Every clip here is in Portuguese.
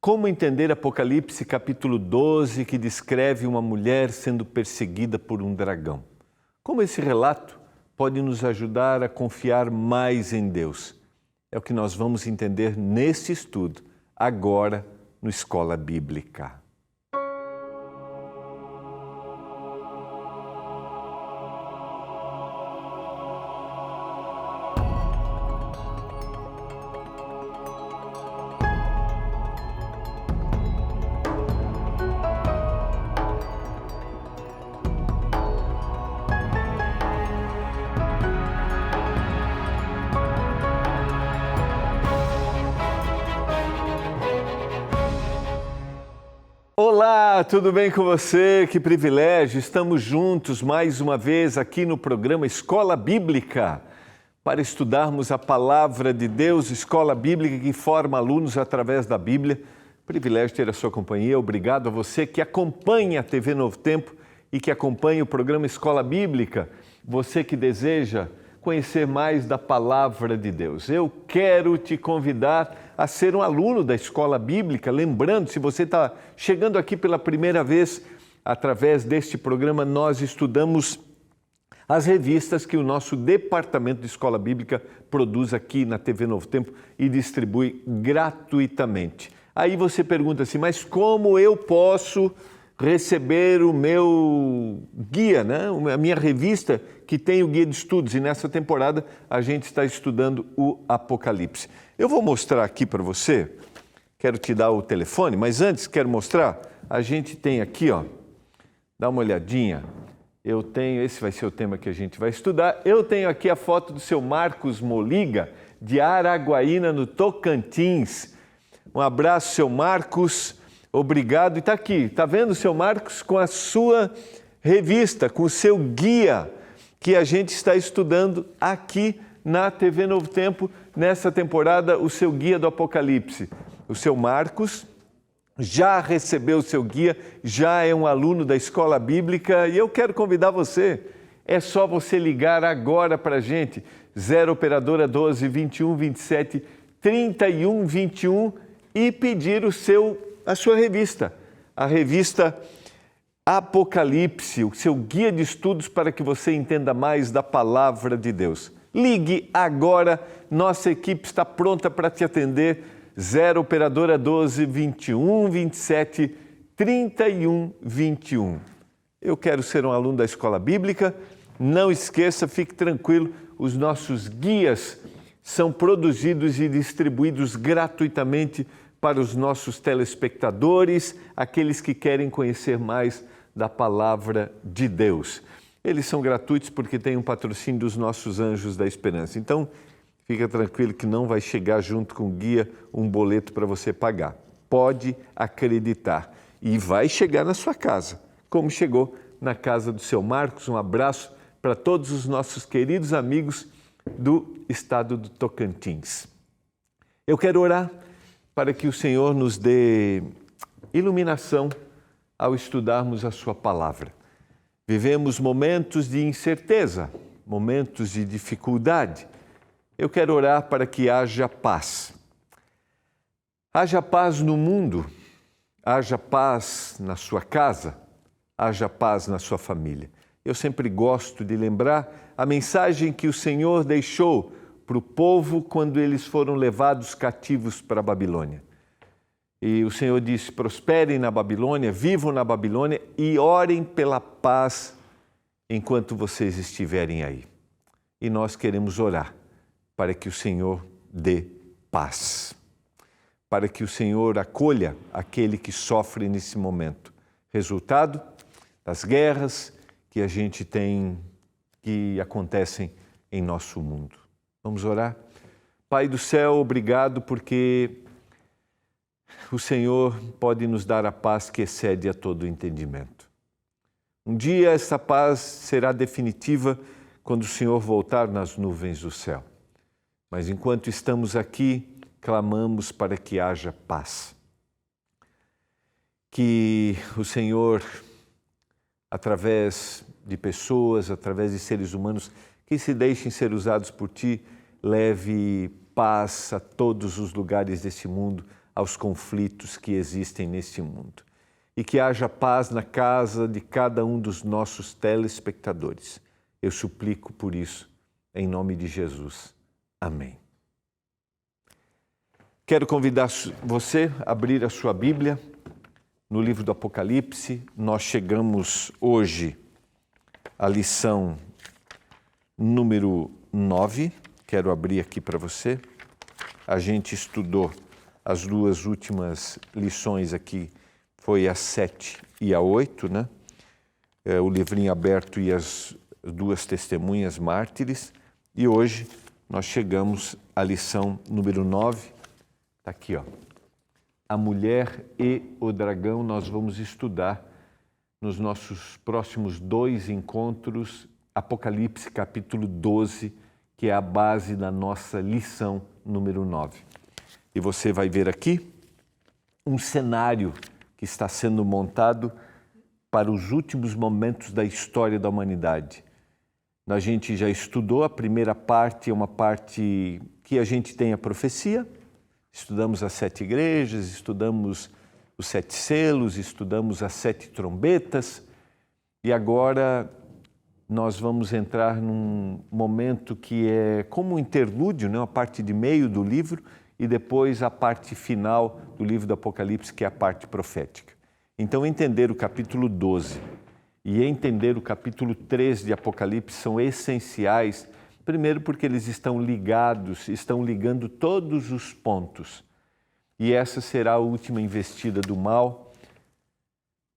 Como entender Apocalipse capítulo 12, que descreve uma mulher sendo perseguida por um dragão? Como esse relato pode nos ajudar a confiar mais em Deus? É o que nós vamos entender neste estudo, agora no Escola Bíblica. Olá, tudo bem com você? Que privilégio! Estamos juntos mais uma vez aqui no programa Escola Bíblica para estudarmos a Palavra de Deus, Escola Bíblica que forma alunos através da Bíblia. Privilégio ter a sua companhia. Obrigado a você que acompanha a TV Novo Tempo e que acompanha o programa Escola Bíblica. Você que deseja conhecer mais da Palavra de Deus. Eu quero te convidar a ser um aluno da Escola Bíblica. Lembrando, se você está chegando aqui pela primeira vez, através deste programa, nós estudamos as revistas que o nosso Departamento de Escola Bíblica produz aqui na TV Novo Tempo e distribui gratuitamente. Aí você pergunta assim, mas como eu posso receber o meu guia, né? A minha revista que tem o guia de estudos, e nessa temporada a gente está estudando o Apocalipse. Eu vou mostrar aqui para você, quero te dar o telefone, mas antes quero mostrar, a gente tem aqui, ó, dá uma olhadinha, eu tenho, esse vai ser o tema que a gente vai estudar, eu tenho aqui a foto do seu Marcos Moliga, de Araguaína, no Tocantins. Um abraço, seu Marcos, obrigado. E está aqui, está vendo, seu Marcos, com a sua revista, com o seu guia, que a gente está estudando aqui na TV Novo Tempo, nessa temporada, o seu guia do Apocalipse. O seu Marcos já recebeu o seu guia, já é um aluno da Escola Bíblica e eu quero convidar você. É só você ligar agora para a gente, 0 operadora 12 21 27 31 21 e pedir a sua revista, a revista Apocalipse, o seu guia de estudos para que você entenda mais da Palavra de Deus. Ligue agora, nossa equipe está pronta para te atender. 0 operadora 12 21 27 31 21. Eu quero ser um aluno da Escola Bíblica. Não esqueça, fique tranquilo, os nossos guias são produzidos e distribuídos gratuitamente para os nossos telespectadores, aqueles que querem conhecer mais da Palavra de Deus. Eles são gratuitos porque têm um patrocínio dos nossos Anjos da Esperança. Então, fica tranquilo que não vai chegar junto com o guia um boleto para você pagar. Pode acreditar. E vai chegar na sua casa, como chegou na casa do seu Marcos. Um abraço para todos os nossos queridos amigos do estado do Tocantins. Eu quero orar para que o Senhor nos dê iluminação ao estudarmos a sua palavra. Vivemos momentos de incerteza, momentos de dificuldade. Eu quero orar para que haja paz. Haja paz no mundo, haja paz na sua casa, haja paz na sua família. Eu sempre gosto de lembrar a mensagem que o Senhor deixou para o povo quando eles foram levados cativos para a Babilônia. E o Senhor disse, prosperem na Babilônia, vivam na Babilônia e orem pela paz enquanto vocês estiverem aí. E nós queremos orar para que o Senhor dê paz, para que o Senhor acolha aquele que sofre nesse momento. Resultado das guerras que a gente tem, que acontecem em nosso mundo. Vamos orar? Pai do céu, obrigado porque o Senhor pode nos dar a paz que excede a todo entendimento. Um dia essa paz será definitiva quando o Senhor voltar nas nuvens do céu. Mas enquanto estamos aqui, clamamos para que haja paz. Que o Senhor, através de pessoas, através de seres humanos que se deixem ser usados por Ti, leve paz a todos os lugares desse mundo, aos conflitos que existem neste mundo. E que haja paz na casa de cada um dos nossos telespectadores. Eu suplico por isso, em nome de Jesus. Amém. Quero convidar você a abrir a sua Bíblia no livro do Apocalipse. Nós chegamos hoje à lição número 9. Quero abrir aqui para você. A gente estudou as duas últimas lições aqui, foi a 7 e a 8, né? O livrinho aberto e as duas testemunhas mártires. E hoje nós chegamos à lição número 9. Está aqui, ó. A mulher e o dragão. Nós vamos estudar nos nossos próximos 2 encontros, Apocalipse capítulo 12, que é a base da nossa lição número 9. E você vai ver aqui um cenário que está sendo montado para os últimos momentos da história da humanidade. A gente já estudou a primeira parte, é uma parte que a gente tem a profecia, estudamos as 7 igrejas, estudamos os 7 selos, estudamos as 7 trombetas, e agora nós vamos entrar num momento que é como um interlúdio, né? A parte de meio do livro, e depois a parte final do livro do Apocalipse, que é a parte profética. Então, entender o capítulo 12 e entender o capítulo 13 de Apocalipse são essenciais, primeiro porque eles estão ligados, estão ligando todos os pontos. E essa será a última investida do mal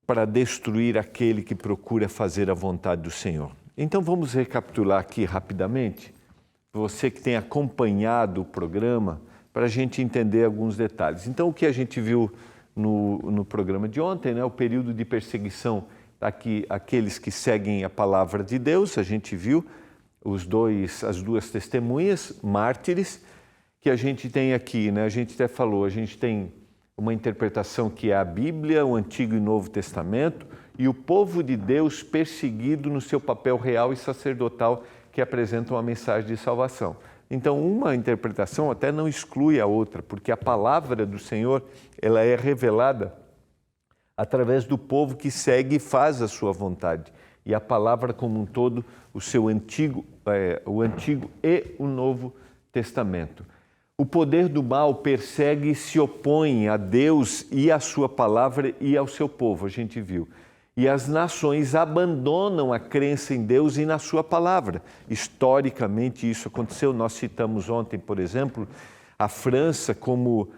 para destruir aquele que procura fazer a vontade do Senhor. Então vamos recapitular aqui rapidamente, você que tem acompanhado o programa, para a gente entender alguns detalhes. Então o que a gente viu no programa de ontem, né, o período de perseguição aqueles que seguem a palavra de Deus, a gente viu as duas testemunhas, mártires, que a gente tem aqui, né? A gente até falou, a gente tem uma interpretação que é a Bíblia, o Antigo e Novo Testamento, e o povo de Deus perseguido no seu papel real e sacerdotal, que apresentam a mensagem de salvação. Então, uma interpretação até não exclui a outra, porque a palavra do Senhor, ela é revelada através do povo que segue e faz a sua vontade. E a palavra como um todo, o Antigo e o Novo Testamento. O poder do mal persegue e se opõe a Deus e à sua palavra e ao seu povo, a gente viu. E as nações abandonam a crença em Deus e na sua palavra. Historicamente isso aconteceu. Nós citamos ontem, por exemplo, a França como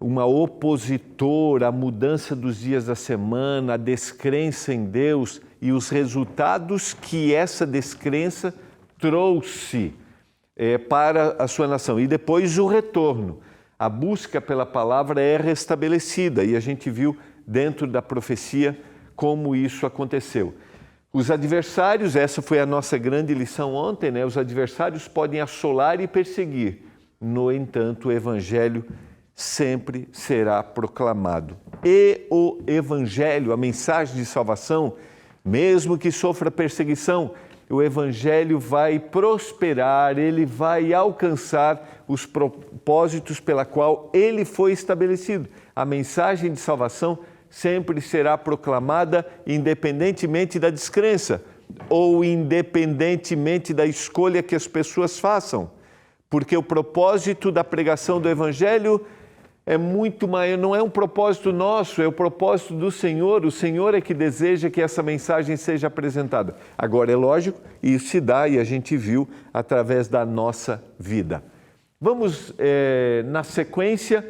uma opositora à mudança dos dias da semana, a descrença em Deus e os resultados que essa descrença trouxe para a sua nação. E depois o retorno. A busca pela palavra é restabelecida e a gente viu dentro da profecia como isso aconteceu. Os adversários, essa foi a nossa grande lição ontem, né? Os adversários podem assolar e perseguir. No entanto, o Evangelho sempre será proclamado. E o Evangelho, a mensagem de salvação, mesmo que sofra perseguição, o Evangelho vai prosperar, ele vai alcançar os propósitos pela qual ele foi estabelecido. A mensagem de salvação sempre será proclamada independentemente da descrença ou independentemente da escolha que as pessoas façam, porque o propósito da pregação do Evangelho é muito maior, não é um propósito nosso, é o propósito do Senhor. O Senhor é que deseja que essa mensagem seja apresentada. Agora, é lógico, isso se dá e a gente viu através da nossa vida. Vamos, na sequência,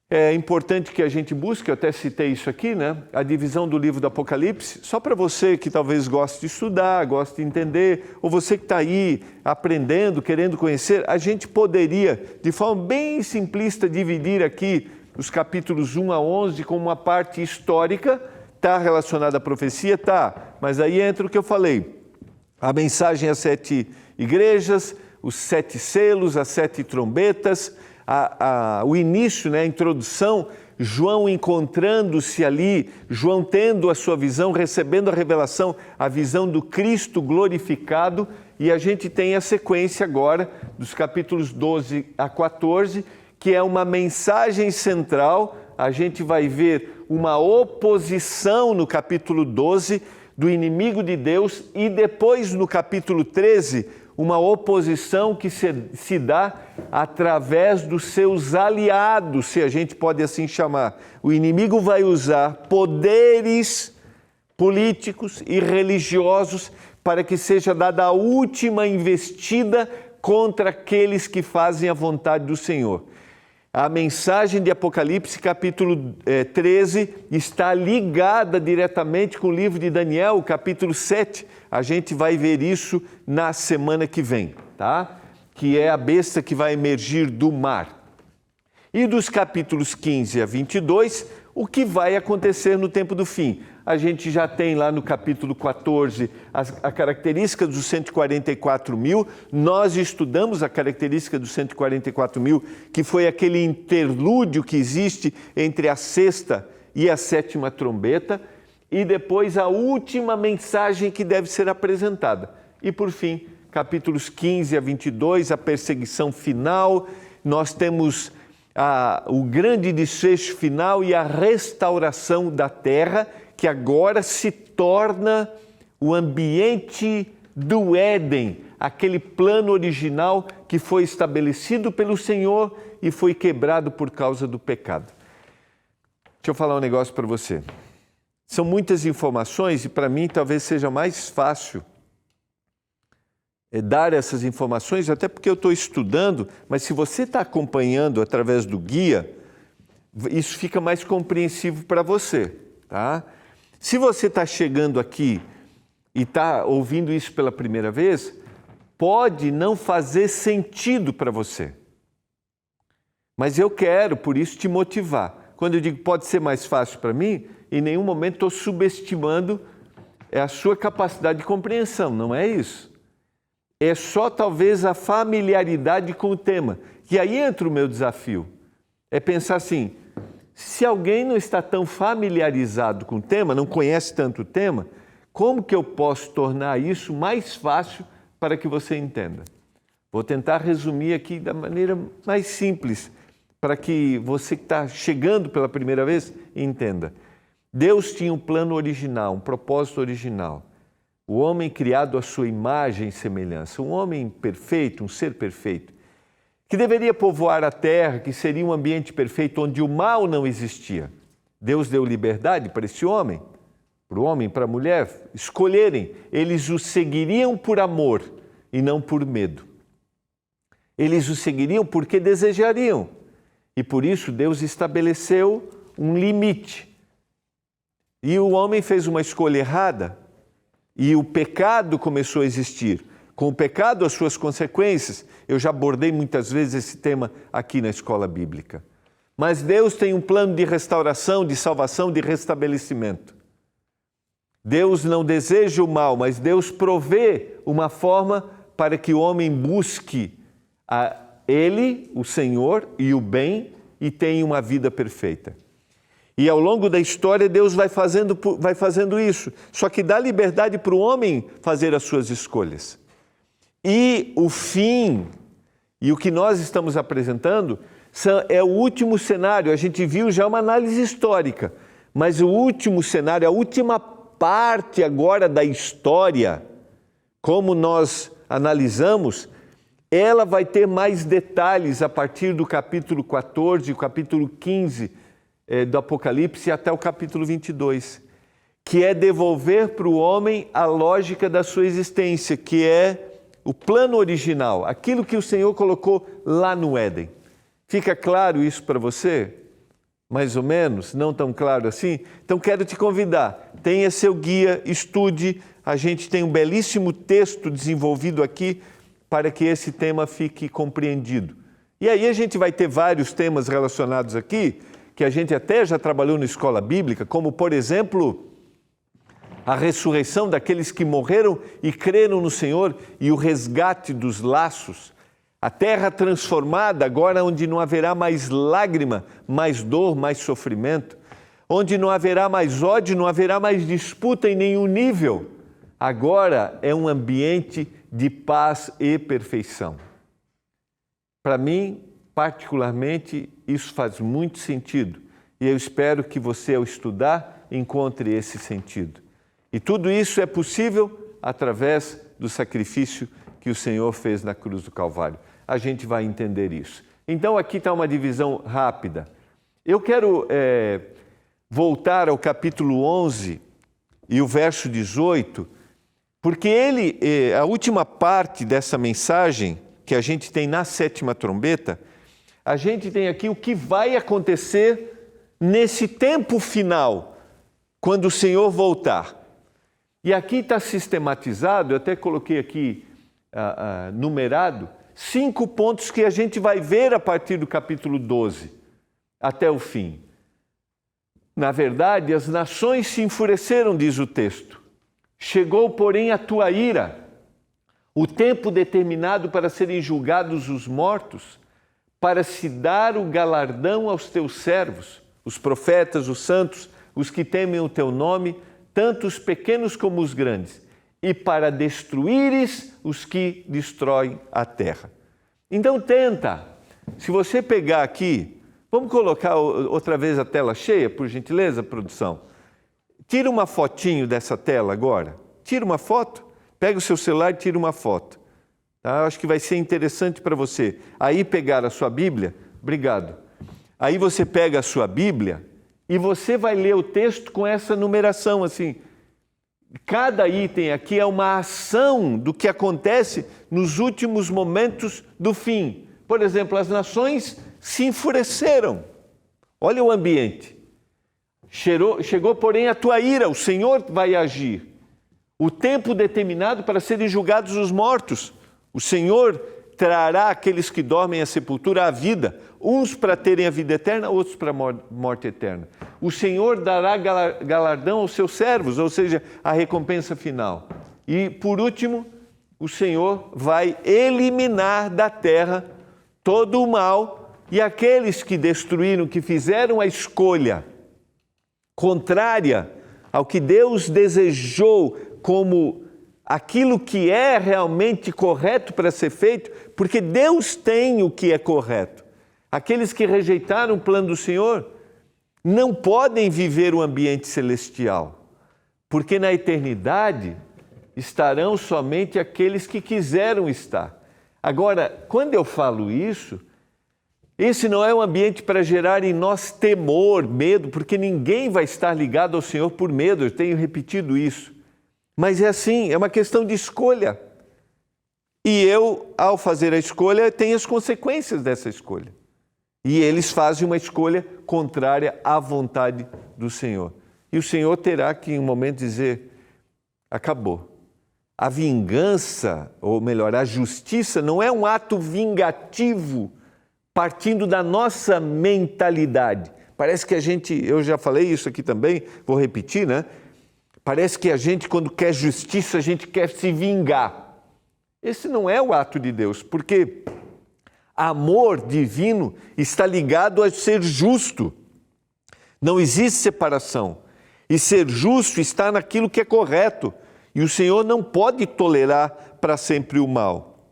é importante que a gente busque, eu até citei isso aqui, né? A divisão do livro do Apocalipse, só para você que talvez goste de estudar, goste de entender, ou você que está aí aprendendo, querendo conhecer, a gente poderia, de forma bem simplista, dividir aqui os capítulos 1 a 11 como uma parte histórica, está relacionada à profecia? Tá, mas aí entra o que eu falei, a mensagem às 7 igrejas, os 7 selos, as 7 trombetas, o início, né, a introdução, João encontrando-se ali, João tendo a sua visão, recebendo a revelação, a visão do Cristo glorificado, e a gente tem a sequência agora dos capítulos 12 a 14, que é uma mensagem central. A gente vai ver uma oposição no capítulo 12 do inimigo de Deus e depois no capítulo 13, uma oposição que se dá através dos seus aliados, se a gente pode assim chamar. O inimigo vai usar poderes políticos e religiosos para que seja dada a última investida contra aqueles que fazem a vontade do Senhor. A mensagem de Apocalipse, capítulo 13, está ligada diretamente com o livro de Daniel, capítulo 7. A gente vai ver isso na semana que vem, tá? Que é a besta que vai emergir do mar. E dos capítulos 15 a 22, o que vai acontecer no tempo do fim? A gente já tem lá no capítulo 14 a característica dos 144 mil. Nós estudamos a característica dos 144 mil, que foi aquele interlúdio que existe entre a sexta e a sétima trombeta, e depois a última mensagem que deve ser apresentada. E por fim, capítulos 15 a 22, a perseguição final. Nós temos o grande desfecho final e a restauração da terra, que agora se torna o ambiente do Éden, aquele plano original que foi estabelecido pelo Senhor e foi quebrado por causa do pecado. Deixa eu falar um negócio para você. São muitas informações e para mim talvez seja mais fácil dar essas informações, até porque eu estou estudando, mas se você está acompanhando através do guia, isso fica mais compreensivo para você, tá? Se você está chegando aqui e está ouvindo isso pela primeira vez, pode não fazer sentido para você. Mas eu quero, por isso, te motivar. Quando eu digo pode ser mais fácil para mim, em nenhum momento estou subestimando a sua capacidade de compreensão, não é isso. É só talvez a familiaridade com o tema. E aí entra o meu desafio. É pensar assim, se alguém não está tão familiarizado com o tema, não conhece tanto o tema, como que eu posso tornar isso mais fácil para que você entenda? Vou tentar resumir aqui da maneira mais simples, para que você que está chegando pela primeira vez entenda. Deus tinha um plano original, um propósito original. O homem criado à sua imagem e semelhança, um homem perfeito, um ser perfeito, que deveria povoar a terra, que seria um ambiente perfeito onde o mal não existia. Deus deu liberdade para esse homem, para a mulher, escolherem. Eles o seguiriam por amor e não por medo. Eles o seguiriam porque desejariam. E por isso Deus estabeleceu um limite. E o homem fez uma escolha errada e o pecado começou a existir. Com o pecado, as suas consequências. Eu já abordei muitas vezes esse tema aqui na escola bíblica. Mas Deus tem um plano de restauração, de salvação, de restabelecimento. Deus não deseja o mal, mas Deus provê uma forma para que o homem busque Ele, o Senhor, e o bem, e tenha uma vida perfeita. E ao longo da história, Deus vai fazendo isso. Só que dá liberdade para o homem fazer as suas escolhas. E o fim, e o que nós estamos apresentando, é o último cenário. A gente viu já uma análise histórica, mas o último cenário, a última parte agora da história, como nós analisamos, ela vai ter mais detalhes a partir do capítulo 14, o capítulo 15 do Apocalipse até o capítulo 22, que é devolver para o homem a lógica da sua existência, que é o plano original, aquilo que o Senhor colocou lá no Éden. Fica claro isso para você? Mais ou menos? Não tão claro assim? Então quero te convidar, tenha seu guia, estude. A gente tem um belíssimo texto desenvolvido aqui para que esse tema fique compreendido. E aí a gente vai ter vários temas relacionados aqui, que a gente até já trabalhou na escola bíblica, como, por exemplo, a ressurreição daqueles que morreram e creram no Senhor e o resgate dos laços, a terra transformada agora onde não haverá mais lágrima, mais dor, mais sofrimento, onde não haverá mais ódio, não haverá mais disputa em nenhum nível. Agora é um ambiente de paz e perfeição. Para mim, particularmente, isso faz muito sentido. E eu espero que você, ao estudar, encontre esse sentido. E tudo isso é possível através do sacrifício que o Senhor fez na cruz do Calvário. A gente vai entender isso. Então, aqui está uma divisão rápida. Eu quero voltar ao capítulo 11 e o verso 18, porque a última parte dessa mensagem que a gente tem na sétima trombeta, a gente tem aqui o que vai acontecer nesse tempo final, quando o Senhor voltar. E aqui está sistematizado, eu até coloquei aqui numerado, 5 pontos que a gente vai ver a partir do capítulo 12 até o fim. Na verdade, as nações se enfureceram, diz o texto. Chegou, porém, a tua ira, o tempo determinado para serem julgados os mortos, para se dar o galardão aos teus servos, os profetas, os santos, os que temem o teu nome, tanto os pequenos como os grandes, e para destruíres os que destroem a terra. Então tenta, se você pegar aqui, vamos colocar outra vez a tela cheia, por gentileza, produção. Tira uma fotinho dessa tela agora, tira uma foto, pega o seu celular e tira uma foto. Tá? Eu acho que vai ser interessante para você. Aí pegar a sua Bíblia, obrigado. Aí você pega a sua Bíblia e você vai ler o texto com essa numeração assim. Cada item aqui é uma ação do que acontece nos últimos momentos do fim. Por exemplo, as nações se enfureceram. Olha o ambiente. Chegou, porém, a tua ira, o Senhor vai agir. O tempo determinado para serem julgados os mortos. O Senhor trará aqueles que dormem à sepultura à vida, uns para terem a vida eterna, outros para a morte eterna. O Senhor dará galardão aos seus servos, ou seja, a recompensa final. E, por último, o Senhor vai eliminar da terra todo o mal e aqueles que destruíram, que fizeram a escolha contrária ao que Deus desejou como aquilo que é realmente correto para ser feito, porque Deus tem o que é correto. Aqueles que rejeitaram o plano do Senhor não podem viver o ambiente celestial, porque na eternidade estarão somente aqueles que quiseram estar. Agora, quando eu falo isso, esse não é um ambiente para gerar em nós temor, medo, porque ninguém vai estar ligado ao Senhor por medo, eu tenho repetido isso. Mas é assim, é uma questão de escolha. E eu, ao fazer a escolha, tenho as consequências dessa escolha. E eles fazem uma escolha contrária à vontade do Senhor. E o Senhor terá que, em um momento, dizer, acabou. A vingança, ou melhor, a justiça, não é um ato vingativo partindo da nossa mentalidade. Parece que a gente, eu já falei isso aqui também, vou repetir, né? Parece que a gente, quando quer justiça, a gente quer se vingar. Esse não é o ato de Deus, porque amor divino está ligado a ser justo. Não existe separação. E ser justo está naquilo que é correto. E o Senhor não pode tolerar para sempre o mal.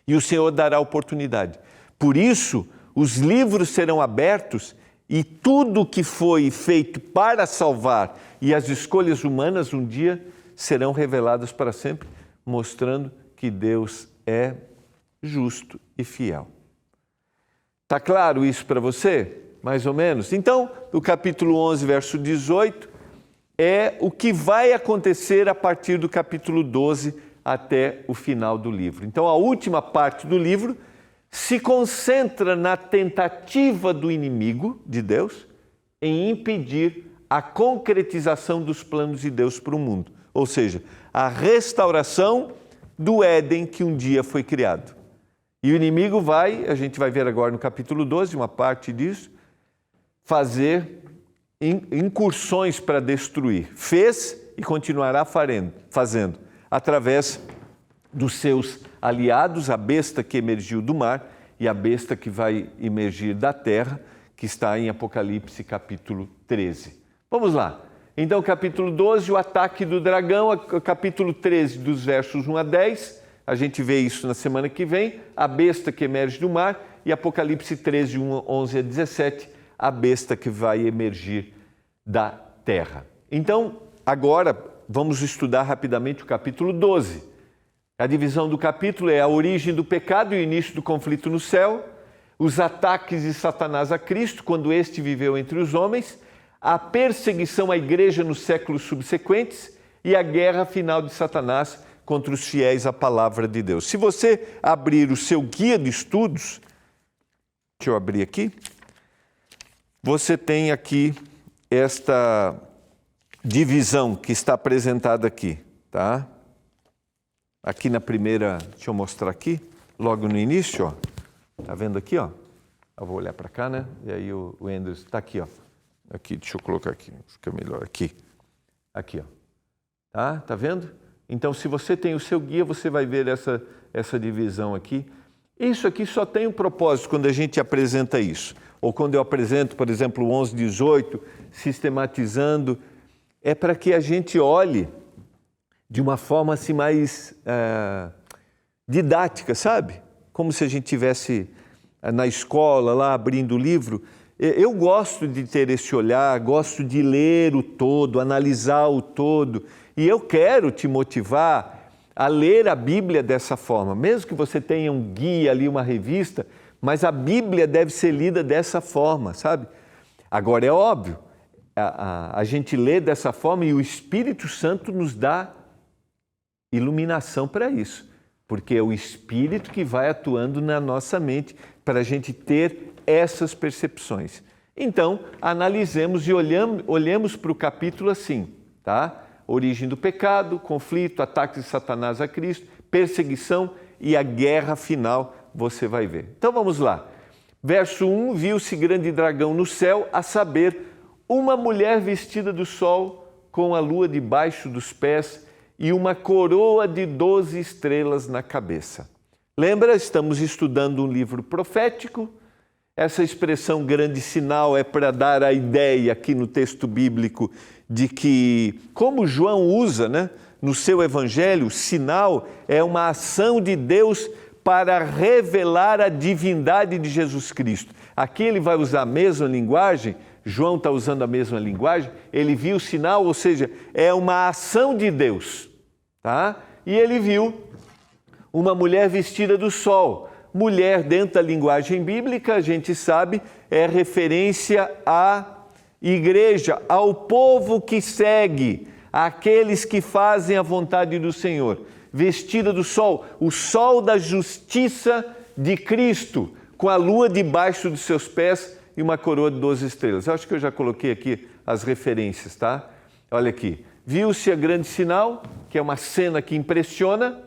E o Senhor dará oportunidade. Por isso, os livros serão abertos e tudo que foi feito para salvar e as escolhas humanas um dia serão reveladas para sempre, mostrando que Deus é justo e fiel. Está claro isso para você? Mais ou menos? Então, o capítulo 11, verso 18, é o que vai acontecer a partir do capítulo 12 até o final do livro. Então, a última parte do livro se concentra na tentativa do inimigo de Deus em impedir a concretização dos planos de Deus para o mundo. Ou seja, a restauração do Éden que um dia foi criado. E o inimigo vai, a gente vai ver agora no capítulo 12, uma parte disso, fazer incursões para destruir. Fez e continuará fazendo, através dos seus aliados, a besta que emergiu do mar e a besta que vai emergir da terra, que está em Apocalipse capítulo 13. Vamos lá. Então, capítulo 12, o ataque do dragão, capítulo 13, dos versos 1 a 10, a gente vê isso na semana que vem, a besta que emerge do mar, e Apocalipse 13, 11 a 17, a besta que vai emergir da terra. Então, agora vamos estudar rapidamente o capítulo 12. A divisão do capítulo é a origem do pecado e o início do conflito no céu, os ataques de Satanás a Cristo quando este viveu entre os homens, a perseguição à igreja nos séculos subsequentes e a guerra final de Satanás contra os fiéis à palavra de Deus. Se você abrir o seu guia de estudos, deixa eu abrir aqui, você tem aqui esta divisão que está apresentada aqui, tá? Aqui na primeira, deixa eu mostrar aqui, logo no início, ó. Tá vendo aqui, ó? Eu vou olhar para cá, né? E aí o Andrews está aqui, ó. Aqui, deixa eu colocar aqui, fica melhor aqui. Aqui, ó. Tá vendo? Então, se você tem o seu guia, você vai ver essa divisão aqui. Isso aqui só tem um propósito quando a gente apresenta isso. Ou quando eu apresento, por exemplo, o 11, 18, sistematizando, é para que a gente olhe de uma forma assim mais didática, sabe? Como se a gente estivesse na escola, lá abrindo o livro. Eu gosto de ter esse olhar, gosto de ler o todo, analisar o todo. E eu quero te motivar a ler a Bíblia dessa forma. Mesmo que você tenha um guia ali, uma revista, mas a Bíblia deve ser lida dessa forma, sabe? Agora, é óbvio, a gente lê dessa forma e o Espírito Santo nos dá iluminação para isso. Porque é o Espírito que vai atuando na nossa mente para a gente ter essas percepções. Então, analisemos e olhemos para o capítulo assim, tá? Origem do pecado, conflito, ataques de Satanás a Cristo, perseguição e a guerra final, você vai ver. Então vamos lá. Verso 1, viu-se grande dragão no céu, a saber, uma mulher vestida do sol, com a lua debaixo dos pés e uma coroa de 12 estrelas na cabeça. Lembra, estamos estudando um livro profético. Essa expressão grande sinal é para dar a ideia aqui no texto bíblico de que, como João usa, né, no seu evangelho, sinal é uma ação de Deus para revelar a divindade de Jesus Cristo. Aqui ele vai usar a mesma linguagem, João está usando a mesma linguagem, ele viu o sinal, ou seja, é uma ação de Deus, tá? E ele viu uma mulher vestida do sol. Mulher, dentro da linguagem bíblica, a gente sabe, é referência à igreja, ao povo que segue, àqueles que fazem a vontade do Senhor. Vestida do sol, o sol da justiça de Cristo, com a lua debaixo dos seus pés e uma coroa de 12 estrelas. Eu acho que eu já coloquei aqui as referências, tá? Olha aqui. Viu-se a grande sinal, que é uma cena que impressiona.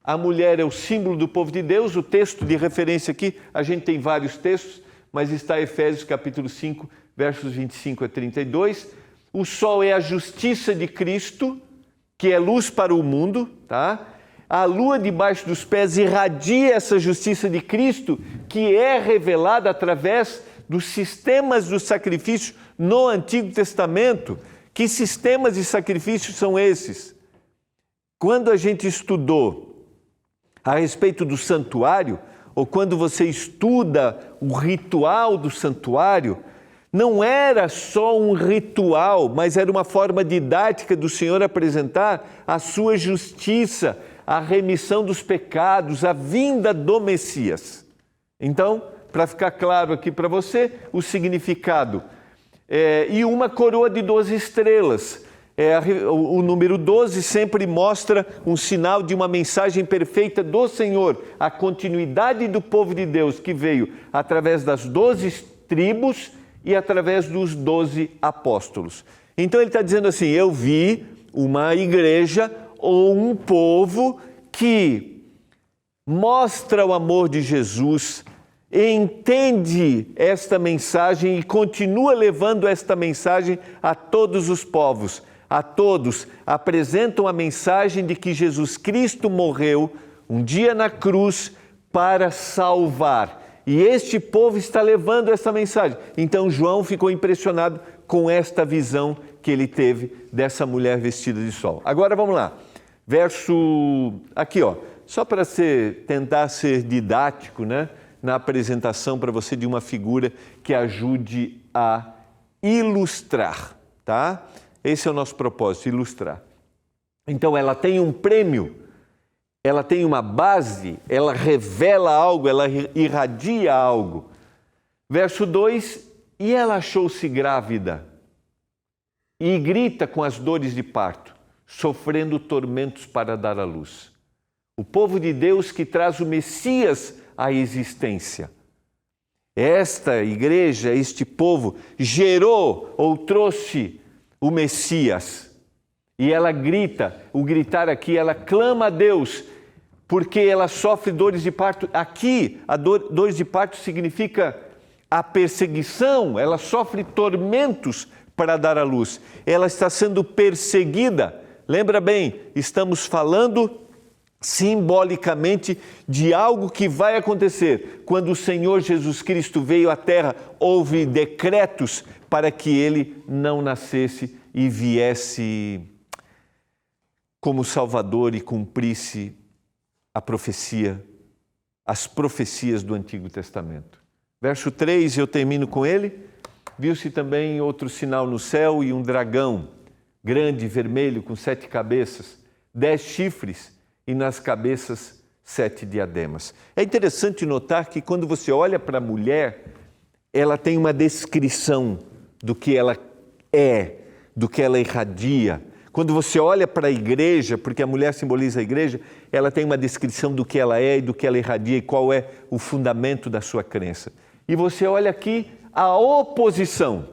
A mulher é o símbolo do povo de Deus. O texto de referência aqui, a gente tem vários textos, mas está Efésios capítulo 5, versos 25 a 32. O sol é a justiça de Cristo, que é luz para o mundo, tá? A lua debaixo dos pés irradia essa justiça de Cristo, que é revelada através dos sistemas do sacrifício no Antigo Testamento. Que sistemas de sacrifício são esses? Quando a gente estudou a respeito do santuário, ou quando você estuda o ritual do santuário, não era só um ritual, mas era uma forma didática do Senhor apresentar a sua justiça, a remissão dos pecados, a vinda do Messias. Então, para ficar claro aqui para você, o significado. E uma coroa de 12 estrelas. O número 12 sempre mostra um sinal de uma mensagem perfeita do Senhor, a continuidade do povo de Deus que veio através das 12 tribos e através dos 12 apóstolos. Então ele está dizendo assim, eu vi uma igreja ou um povo que mostra o amor de Jesus, entende esta mensagem e continua levando esta mensagem a todos os povos. A todos apresentam a mensagem de que Jesus Cristo morreu um dia na cruz para salvar. E este povo está levando essa mensagem. Então João ficou impressionado com esta visão que ele teve dessa mulher vestida de sol. Agora vamos lá. Verso aqui, ó. Só para tentar ser didático, né? na apresentação para você de uma figura que ajude a ilustrar, tá? Esse é o nosso propósito, ilustrar. Então, ela tem um prêmio, ela tem uma base, ela revela algo, ela irradia algo. Verso 2, e ela achou-se grávida e grita com as dores de parto, sofrendo tormentos para dar à luz. O povo de Deus que traz o Messias à existência. Esta igreja, este povo, gerou ou trouxe o Messias. E ela grita, o gritar aqui, ela clama a Deus, porque ela sofre dores de parto. Aqui, dores de parto significa a perseguição, ela sofre tormentos para dar à luz. Ela está sendo perseguida. Lembra bem, estamos falando simbolicamente de algo que vai acontecer. Quando o Senhor Jesus Cristo veio à Terra, houve decretos para que Ele não nascesse e viesse como Salvador e cumprisse a profecia, as profecias do Antigo Testamento. Verso 3, eu termino com ele. Viu-se também outro sinal no céu e um dragão, grande, vermelho, com 7 cabeças, 10 chifres e nas cabeças 7 diademas. É interessante notar que quando você olha para a mulher, ela tem uma descrição do que ela é, do que ela irradia. Quando você olha para a igreja, porque a mulher simboliza a igreja, ela tem uma descrição do que ela é e do que ela irradia e qual é o fundamento da sua crença. E você olha aqui a oposição.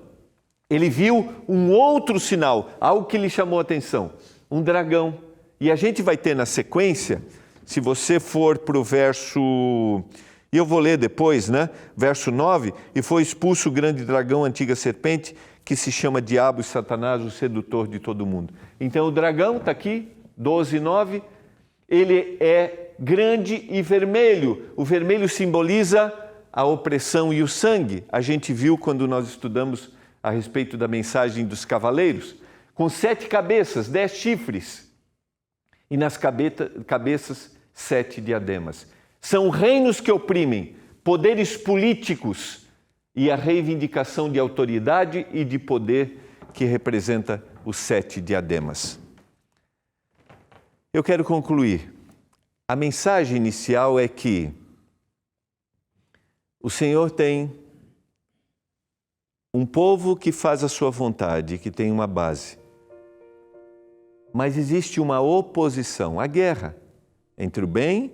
Ele viu um outro sinal, algo que lhe chamou a atenção, um dragão. E a gente vai ter na sequência, se você for para o verso, e eu vou ler depois, né? Verso 9, e foi expulso o grande dragão, a antiga serpente, que se chama Diabo e Satanás, o sedutor de todo mundo. Então o dragão está aqui, 12:9, ele é grande e vermelho. O vermelho simboliza a opressão e o sangue. A gente viu quando nós estudamos a respeito da mensagem dos cavaleiros, com 7 cabeças, 10 chifres, e nas cabeças 7 diademas. São reinos que oprimem, poderes políticos e a reivindicação de autoridade e de poder que representa os 7 diademas. Eu quero concluir. A mensagem inicial é que o Senhor tem um povo que faz a sua vontade, que tem uma base. Mas existe uma oposição, a guerra entre o bem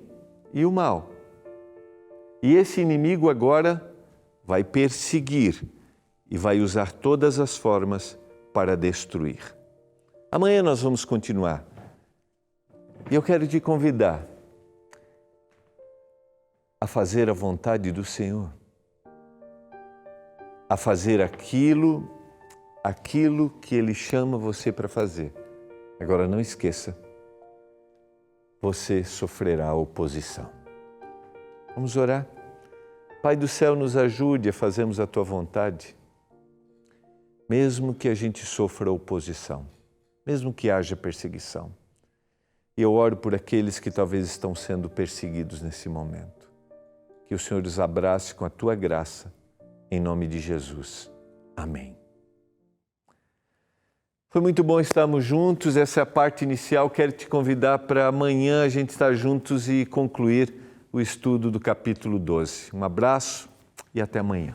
e o mal. E esse inimigo agora vai perseguir e vai usar todas as formas para destruir. Amanhã nós vamos continuar. E eu quero te convidar a fazer a vontade do Senhor, a fazer aquilo que Ele chama você para fazer. Agora não esqueça, você sofrerá oposição. Vamos orar? Pai do céu, nos ajude a fazermos a Tua vontade, mesmo que a gente sofra oposição, mesmo que haja perseguição. E eu oro por aqueles que talvez estão sendo perseguidos nesse momento. Que o Senhor os abrace com a Tua graça, em nome de Jesus. Amém. Foi muito bom estarmos juntos, essa é a parte inicial. Quero te convidar para amanhã a gente estar juntos e concluir o estudo do capítulo 12. Um abraço e até amanhã.